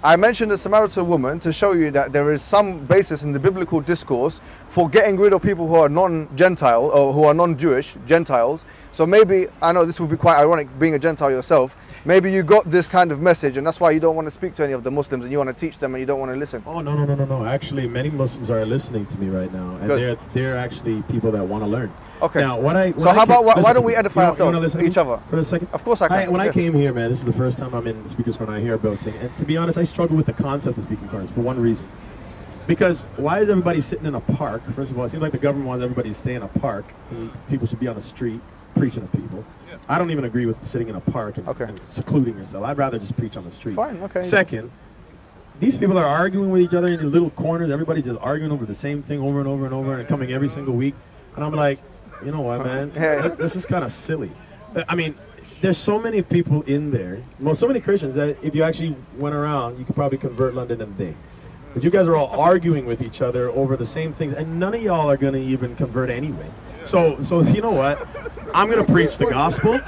I mentioned the Samaritan woman to show you that there is some basis in the biblical discourse for getting rid of people who are non-Gentile or who are non-Jewish, Gentiles. So maybe, I know this would be quite ironic being a Gentile yourself, maybe you got this kind of message and that's why you don't want to speak to any of the Muslims and you want to teach them and you don't want to listen. Oh, no. Actually, many Muslims are listening to me right now, and they're actually people that want to learn. Okay. Now, why don't we edify ourselves, each other? For a second? Of course I can. When I came here, man, this is the first time I'm in the Speaker's Corner. I hear about things. And to be honest, I struggle with the concept of Speaking Corners for one reason. Because why is everybody sitting in a park? First of all, it seems like the government wants everybody to stay in a park. People should be on the street preaching to people. I don't even agree with sitting in a park and secluding yourself. I'd rather just preach on the street. Fine, okay. Second, these people are arguing with each other in little corners. Everybody's just arguing over the same thing over and over and over and coming every single week. And I'm like, you know what, man? This is kind of silly. I mean, there's so many people in there, so many Christians that if you actually went around, you could probably convert London in a day. But you guys are all arguing with each other over the same things, and none of y'all are going to even convert anyway. So you know what? I'm going to preach the gospel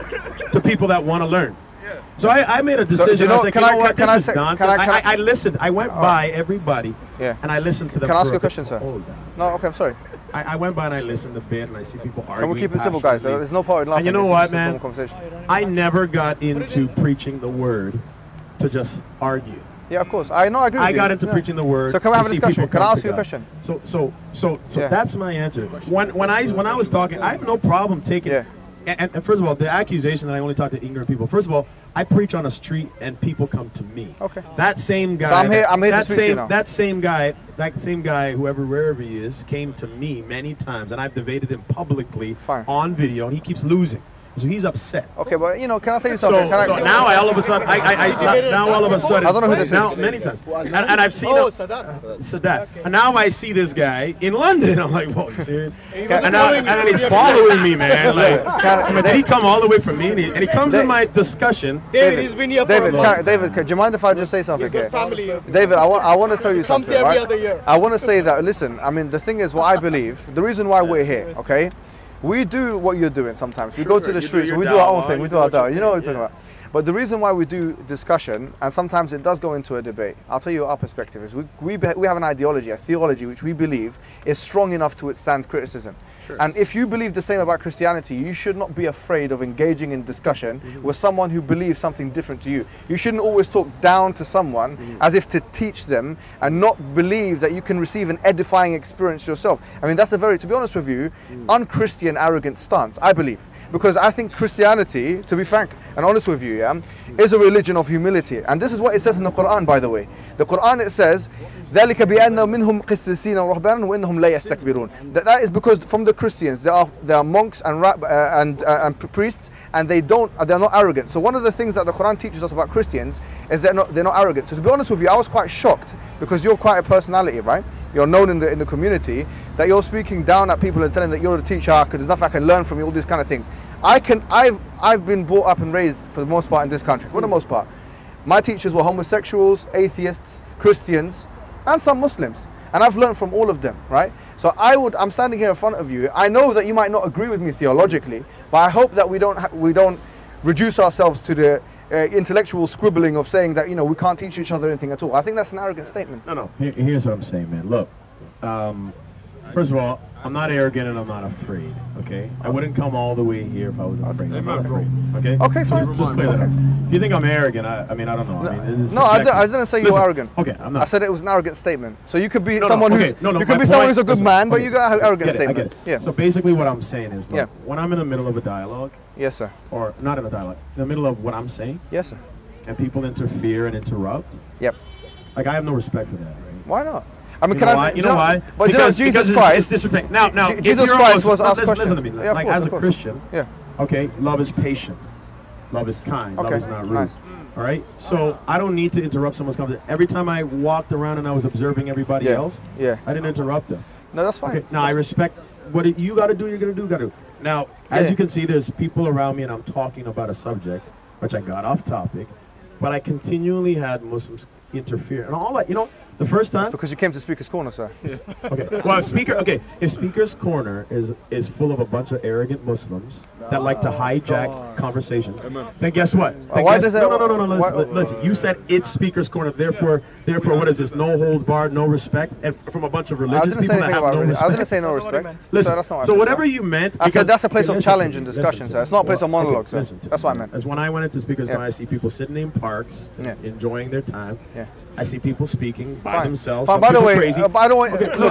to people that want to learn. So I made a decision. I said, this is nonsense. I listened. I went by everybody, and I listened to them. Can I ask you a question, sir? No, okay, I'm sorry. I went by and I listened a bit, and I see people arguing. Can we keep it civil, guys? There's no point in laughing. And you know what, man? I never got into preaching the word to just argue. Yeah, of course. I agree with you. I got into preaching the word. So can we have a discussion? Can I ask you a question? So that's my answer. When I was talking, I have no problem taking. Yeah. And first of all, the accusation that I only talk to ignorant people. First of all, I preach on the street and people come to me. Okay. That same guy. So I'm here to speak to you now. That same guy, wherever he is, came to me many times, and I've debated him publicly on video, and he keeps losing. So he's upset. Okay, but can I say something? So now all of a sudden, I don't know who this is. Now, many times, and I've seen Sadat. And now I see this guy in London. I'm like, whoa, you serious? And then he's following me, man. Like, did he come all the way from me? And he comes in my discussion. David, he's been here for a month. David, do you mind if I just say something here? Family. David, I want to tell you something. Comes every other year. I want to say that. Listen, I mean, the thing is, what I believe, the reason why we're here, okay? We do what you're doing sometimes. We go to the streets, we do our own thing, we do our da'wah. You know what I'm talking about. But the reason why we do discussion, and sometimes it does go into a debate, I'll tell you our perspective, is we have an ideology, a theology, which we believe is strong enough to withstand criticism. Sure. And if you believe the same about Christianity, you should not be afraid of engaging in discussion with someone who believes something different to you. You shouldn't always talk down to someone as if to teach them and not believe that you can receive an edifying experience yourself. I mean, that's a very, to be honest with you, un-Christian, arrogant stance, I believe. Because I think Christianity, to be frank and honest with you, is a religion of humility. And this is what it says in the Quran, by the way. The Quran, it says, ذَلِكَ بِأَنَّ مِنْهُمْ قِسِّسِينَ وَرُهْبَانًا وَإِنَّهُمْ لَا يَسْتَكْبِرُونَ. That is because from the Christians, there are monks and priests, and they're not arrogant. So one of the things that the Quran teaches us about Christians is they're not arrogant. So to be honest with you, I was quite shocked, because you're quite a personality, right? You're known in the community, that you're speaking down at people and telling that you're a teacher, because there's nothing I can learn from you, all these kind of things. I've been brought up and raised, for the most part, in this country, for the most part. My teachers were homosexuals, atheists, Christians, and some Muslims. And I've learned from all of them, right? So I'm standing here in front of you. I know that you might not agree with me theologically, but I hope that we don't reduce ourselves to the intellectual scribbling of saying that, we can't teach each other anything at all. I think that's an arrogant statement. No. Here's what I'm saying, man. Look, first of all, I'm not arrogant and I'm not afraid, okay? I wouldn't come all the way here if I was afraid. I'm not afraid, okay? Okay, fine. Just clear that up. If you think I'm arrogant, I mean, I don't know. I didn't say you were arrogant. Okay, I'm not. I said it was an arrogant statement. So you could be someone who's a good man, but you got an arrogant statement. I get it. Yeah. So basically what I'm saying is, look, when I'm in the middle of a dialogue, yes, sir. Or not in a dialogue, in the middle of what I'm saying, yes, sir. And people interfere and interrupt, yep. Like, I have no respect for that, right? Why not? I mean, you know why? But because Jesus Christ, it's disrespect. Now, Jesus Christ was asked questions. Listen to me. Like, as a Christian, okay, love is patient, love is kind, love is not rude. Nice. All right. So I don't need to interrupt someone's conversation. Every time I walked around and I was observing everybody else, I didn't interrupt them. No, that's fine. Okay. Now I respect what you got to do. You're gonna do. Got to do. Now, as you can see, there's people around me, and I'm talking about a subject which I got off topic, but I continually had Muslims interfere. And all that, you know, the first time. It's because you came to Speaker's Corner, sir. Okay. Well, if Speaker's Corner is full of a bunch of arrogant Muslims that like to hijack conversations, then guess what? Then why does no. Listen. You said it's Speaker's Corner. Therefore, what is this? No holds barred, no respect, and from a bunch of religious people that have no respect. I didn't say no respect. Listen. That's not what so whatever you meant. I said that's a place of challenge and discussion, sir. It's not a place of monologue, sir. That's what I meant. As when I went into Speaker's Corner, I see people sitting in parks, enjoying their time. Yeah. I see people speaking by themselves. By the way, crazy. Look,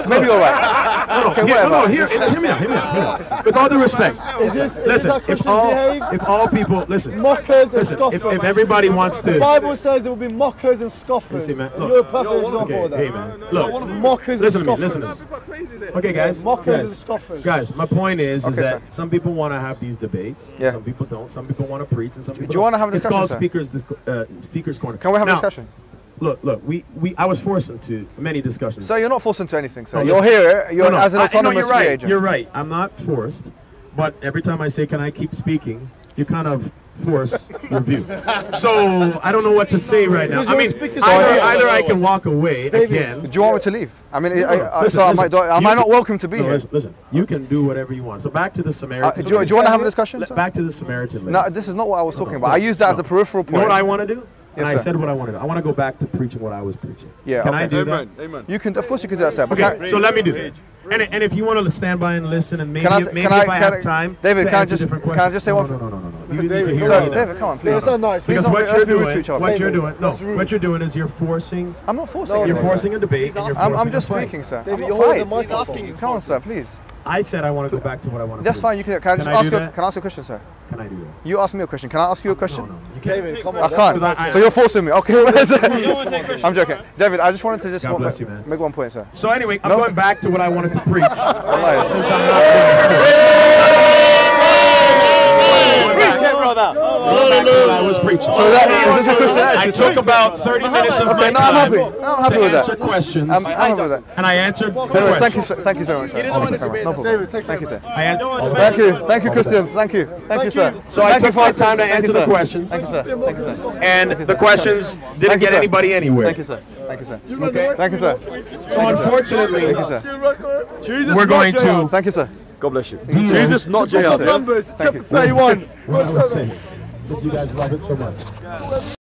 maybe you're right. Hear me out. With all due respect, listen. If all people listen, mockers and scoffers. If everybody wants to, the Bible says there will be mockers and scoffers. Listen, man, you're a perfect example of that. Hey man, look, mockers and scoffers. Listen to me. Okay, guys. Mockers and scoffers. Guys, my point is that some people want to have these debates. Yeah. Some people don't. Some people want to preach, and some people. Do you want to have a discussion? It's called Speaker's Corner. Can we have a discussion? Look, I was forced into many discussions. Sir, you're not forced into anything, sir. You're here, as an autonomous free agent. You're right. I'm not forced, but every time I say, can I keep speaking, you kind of force your view. So I don't know what to say right now. I mean, either I can walk away again. Do you want me to leave? I mean, am I not welcome to be here? Listen, you can do whatever you want. So back to the Samaritan. Do you want to have a discussion, sir? Back to the Samaritan lady. No, this is not what I was talking about. I used that as a peripheral point. You know what I want to do? Yes, and I said what I wanted to do. I want to go back to preaching what I was preaching. Yeah, can I do that? Amen. You can, of course, you can do that, sir. Okay, so let me do that. And if you want to stand by and listen, and maybe if I have time, David, can I just say one? No. You need to hear me. David, come on, please. It's not nice. Because what you're doing is you're forcing. I'm not forcing. You're forcing a debate. I'm just speaking, sir. David, you're asking you. Come on, sir, please. I said I want to go back to what I want to do. That's fine. You can I just ask you? Can I ask you a question, sir? Can I do that? You ask me a question. Can I ask you a question? No. David, come on. I can't. So you're forcing me. Okay. I'm joking. David, I just wanted to make one point, sir. So anyway, I'm going back to what I wanted to preach. Since I'm not I was preaching. So is this a question? I took about 30 minutes of my time. I'm happy with that. Answer questions. I'm happy with that. And I answered the questions. questions. Thank you very much, sir. No problem. David, Thank you, sir. Thank you, Christians. Thank you, sir. So I took my time to answer the questions. Thank you, sir. And the questions didn't get anybody anywhere. Thank you, sir. Okay. Thank you, sir. So unfortunately, we're going to. Thank you, sir. God bless you. Jesus, not jail. Numbers, chapter 31. What I was saying. Did you guys love it so much?